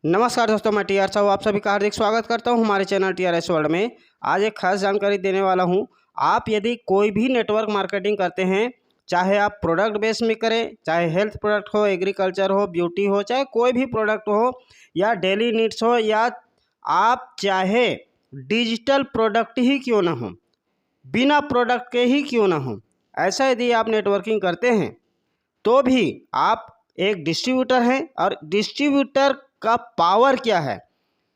नमस्कार दोस्तों, मैं टी आर साहू आप सभी का हार्दिक स्वागत करता हूं हमारे चैनल TRS वर्ल्ड में। आज एक खास जानकारी देने वाला हूं। आप यदि कोई भी नेटवर्क मार्केटिंग करते हैं, चाहे आप प्रोडक्ट बेस में करें, चाहे हेल्थ प्रोडक्ट हो, एग्रीकल्चर हो, ब्यूटी हो, चाहे कोई भी प्रोडक्ट हो या डेली नीड्स हो, या आप चाहे डिजिटल प्रोडक्ट ही क्यों ना हो, बिना प्रोडक्ट के ही क्यों ना हो, ऐसा यदि आप नेटवर्किंग करते हैं तो भी आप एक डिस्ट्रीब्यूटर हैं। और डिस्ट्रीब्यूटर का पावर क्या है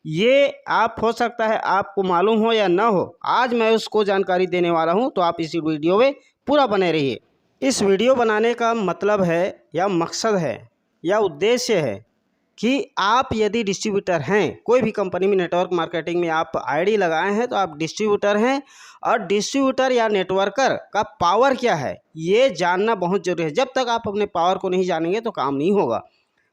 ये आप हो सकता है आपको मालूम हो या ना हो, आज मैं उसको जानकारी देने वाला हूं, तो आप इसी वीडियो में पूरा बने रहिए। इस वीडियो बनाने का मतलब है या मकसद है या उद्देश्य है कि आप यदि डिस्ट्रीब्यूटर हैं, कोई भी कंपनी में नेटवर्क मार्केटिंग में आप आईडी लगाए हैं तो आप डिस्ट्रीब्यूटर हैं, और डिस्ट्रीब्यूटर या नेटवर्कर का पावर क्या है ये जानना बहुत ज़रूरी है। जब तक आप अपने पावर को नहीं जानेंगे तो काम नहीं होगा।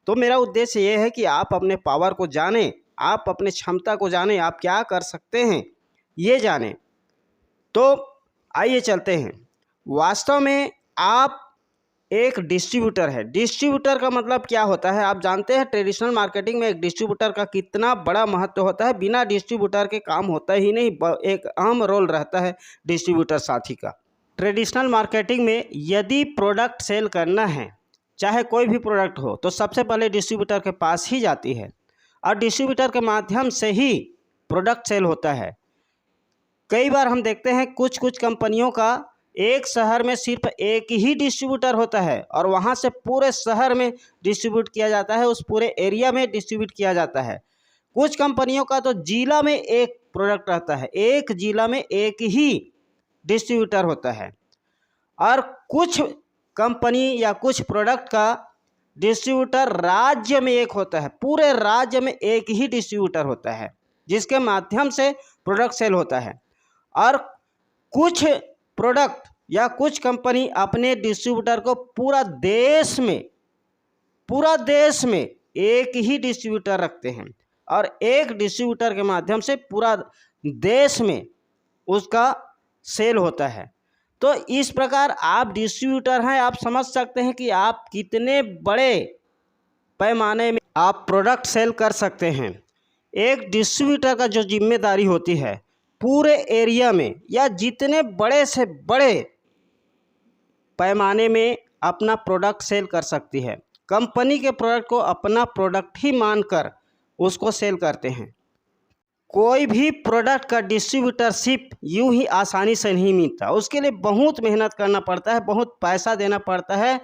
तो मेरा उद्देश्य ये है कि आप अपने पावर को जानें, आप अपने क्षमता को जानें, आप क्या कर सकते हैं ये जानें। तो आइए चलते हैं। वास्तव में आप एक डिस्ट्रीब्यूटर है। डिस्ट्रीब्यूटर का मतलब क्या होता है आप जानते हैं। ट्रेडिशनल मार्केटिंग में एक डिस्ट्रीब्यूटर का कितना बड़ा महत्व होता है। बिना डिस्ट्रीब्यूटर के काम होता ही नहीं, एक अहम रोल रहता है डिस्ट्रीब्यूटर साथी का। ट्रेडिशनल मार्केटिंग में यदि प्रोडक्ट सेल करना है, चाहे कोई भी प्रोडक्ट हो, तो सबसे पहले डिस्ट्रीब्यूटर के पास ही जाती है, और डिस्ट्रीब्यूटर के माध्यम से ही प्रोडक्ट सेल होता है। कई बार हम देखते हैं कुछ कंपनियों का एक शहर में सिर्फ एक ही डिस्ट्रीब्यूटर होता है, और वहाँ से पूरे शहर में डिस्ट्रीब्यूट किया जाता है, उस पूरे एरिया में डिस्ट्रीब्यूट किया जाता है। कुछ कंपनियों का तो जिला में एक प्रोडक्ट रहता है, एक जिला में एक ही डिस्ट्रीब्यूटर होता है। और कुछ कंपनी या कुछ प्रोडक्ट का डिस्ट्रीब्यूटर राज्य में एक होता है, पूरे राज्य में एक ही डिस्ट्रीब्यूटर होता है जिसके माध्यम से प्रोडक्ट सेल होता है। और कुछ प्रोडक्ट या कुछ कंपनी अपने डिस्ट्रीब्यूटर को पूरा देश में एक ही डिस्ट्रीब्यूटर रखते हैं, और एक डिस्ट्रीब्यूटर के माध्यम से पूरा देश में उसका सेल होता है। तो इस प्रकार आप डिस्ट्रीब्यूटर हैं, आप समझ सकते हैं कि आप कितने बड़े पैमाने में आप प्रोडक्ट सेल कर सकते हैं। एक डिस्ट्रीब्यूटर का जो जिम्मेदारी होती है पूरे एरिया में या जितने बड़े से बड़े पैमाने में अपना प्रोडक्ट सेल कर सकती है। कंपनी के प्रोडक्ट को अपना प्रोडक्ट ही मानकर उसको सेल करते हैं। कोई भी प्रोडक्ट का डिस्ट्रीब्यूटरशिप यूं ही आसानी से नहीं मिलता, उसके लिए बहुत मेहनत करना पड़ता है, बहुत पैसा देना पड़ता है,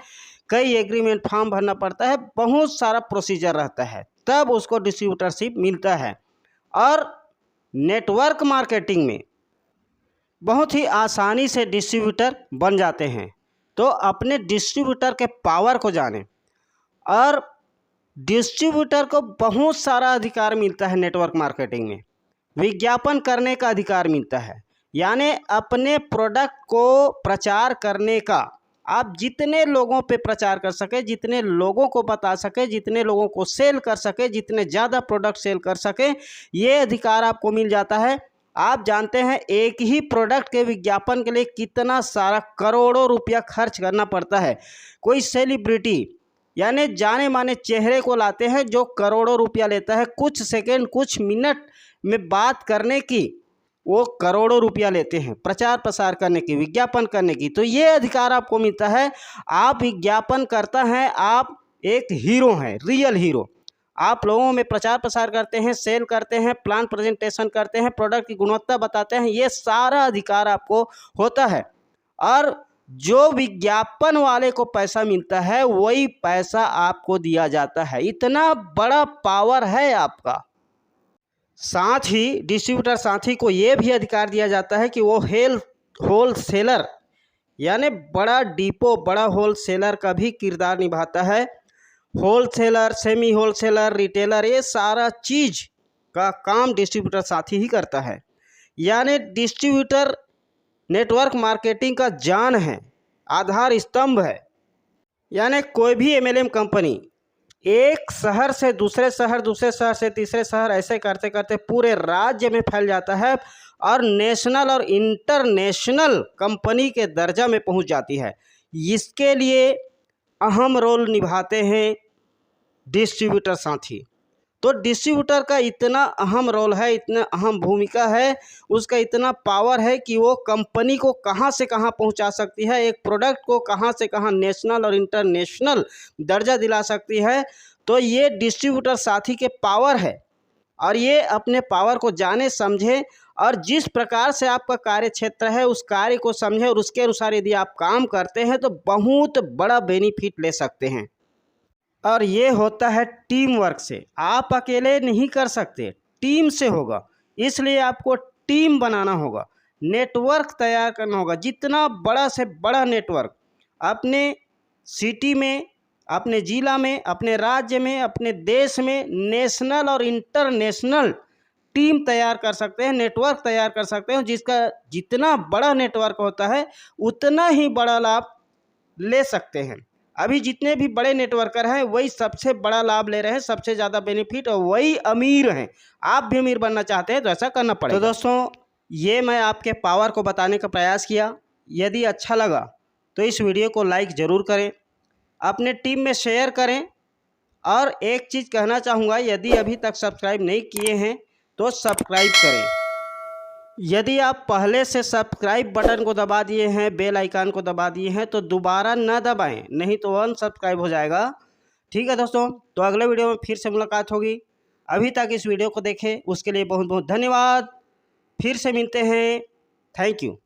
कई एग्रीमेंट फॉर्म भरना पड़ता है, बहुत सारा प्रोसीजर रहता है, तब उसको डिस्ट्रीब्यूटरशिप मिलता है। और नेटवर्क मार्केटिंग में बहुत ही आसानी से डिस्ट्रीब्यूटर बन जाते हैं। तो अपने डिस्ट्रीब्यूटर के पावर को जानें, और डिस्ट्रीब्यूटर को बहुत सारा अधिकार मिलता है नेटवर्क मार्केटिंग में। विज्ञापन करने का अधिकार मिलता है, यानी अपने प्रोडक्ट को प्रचार करने का, आप जितने लोगों पे प्रचार कर सके, जितने लोगों को बता सके, जितने लोगों को सेल कर सके, जितने ज़्यादा प्रोडक्ट सेल कर सके, ये अधिकार आपको मिल जाता है। आप जानते हैं एक ही प्रोडक्ट के विज्ञापन के लिए कितना सारा करोड़ों रुपया खर्च करना पड़ता है। कोई सेलिब्रिटी यानी जाने माने चेहरे को लाते हैं जो करोड़ों रुपया लेता है, कुछ सेकंड कुछ मिनट में बात करने की वो करोड़ों रुपया लेते हैं, प्रचार प्रसार करने की, विज्ञापन करने की। तो ये अधिकार आपको मिलता है। आप विज्ञापन करता हैं, आप एक हीरो हैं, रियल हीरो। आप लोगों में प्रचार प्रसार करते हैं, सेल करते हैं, प्लान प्रेजेंटेशन करते हैं, प्रोडक्ट की गुणवत्ता बताते हैं, ये सारा अधिकार आपको होता है। और जो विज्ञापन वाले को पैसा मिलता है वही पैसा आपको दिया जाता है। इतना बड़ा पावर है आपका। साथ ही डिस्ट्रीब्यूटर साथी को ये भी अधिकार दिया जाता है कि वो होल सेलर यानी बड़ा डिपो, बड़ा होल सेलर का भी किरदार निभाता है। Wholesaler, semi wholesaler, retailer, ये सारा चीज़ का काम डिस्ट्रीब्यूटर साथी ही करता है। यानी डिस्ट्रीब्यूटर नेटवर्क मार्केटिंग का जान है, आधार स्तंभ है। यानी कोई भी MLM कंपनी एक शहर से दूसरे शहर, दूसरे शहर से तीसरे शहर, ऐसे करते करते पूरे राज्य में फैल जाता है और नेशनल और इंटरनेशनल कंपनी के दर्जा में पहुंच जाती है। इसके लिए अहम रोल निभाते हैं डिस्ट्रीब्यूटर साथी। तो डिस्ट्रीब्यूटर का इतना अहम रोल है, इतना अहम भूमिका है, उसका इतना पावर है कि वो कंपनी को कहाँ से कहाँ पहुंचा सकती है, एक प्रोडक्ट को कहाँ से कहाँ नेशनल और इंटरनेशनल दर्जा दिला सकती है। तो ये डिस्ट्रीब्यूटर साथी के पावर है, और ये अपने पावर को जाने समझे और जिस प्रकार से आपका कार्य क्षेत्र है उस कार्य को समझे और उसके अनुसार यदि आप काम करते हैं तो बहुत बड़ा बेनिफिट ले सकते हैं। और ये होता है टीम वर्क से, आप अकेले नहीं कर सकते, टीम से होगा। इसलिए आपको टीम बनाना होगा, नेटवर्क तैयार करना होगा, जितना बड़ा से बड़ा नेटवर्क अपने सिटी में, अपने ज़िला में, अपने राज्य में, अपने देश में नेशनल और इंटरनेशनल टीम तैयार कर सकते हैं, नेटवर्क तैयार कर सकते हैं। जिसका जितना बड़ा नेटवर्क होता है उतना ही बड़ा लाभ ले सकते हैं। अभी जितने भी बड़े नेटवर्कर हैं वही सबसे बड़ा लाभ ले रहे हैं, सबसे ज़्यादा बेनिफिट, और वही अमीर हैं। आप भी अमीर बनना चाहते हैं तो ऐसा करना पड़ेगा। तो दोस्तों, ये मैं आपके पावर को बताने का प्रयास किया। यदि अच्छा लगा तो इस वीडियो को लाइक ज़रूर करें, अपने टीम में शेयर करें। और एक चीज़ कहना चाहूँगा, यदि अभी तक सब्सक्राइब नहीं किए हैं तो सब्सक्राइब करें। यदि आप पहले से सब्सक्राइब बटन को दबा दिए हैं, बेल आइकन को दबा दिए हैं, तो दोबारा ना दबाएं, नहीं तो अनसब्सक्राइब हो जाएगा। ठीक है दोस्तों, तो अगले वीडियो में फिर से मुलाकात होगी। अभी तक इस वीडियो को देखें उसके लिए बहुत बहुत धन्यवाद। फिर से मिलते हैं। Thank you.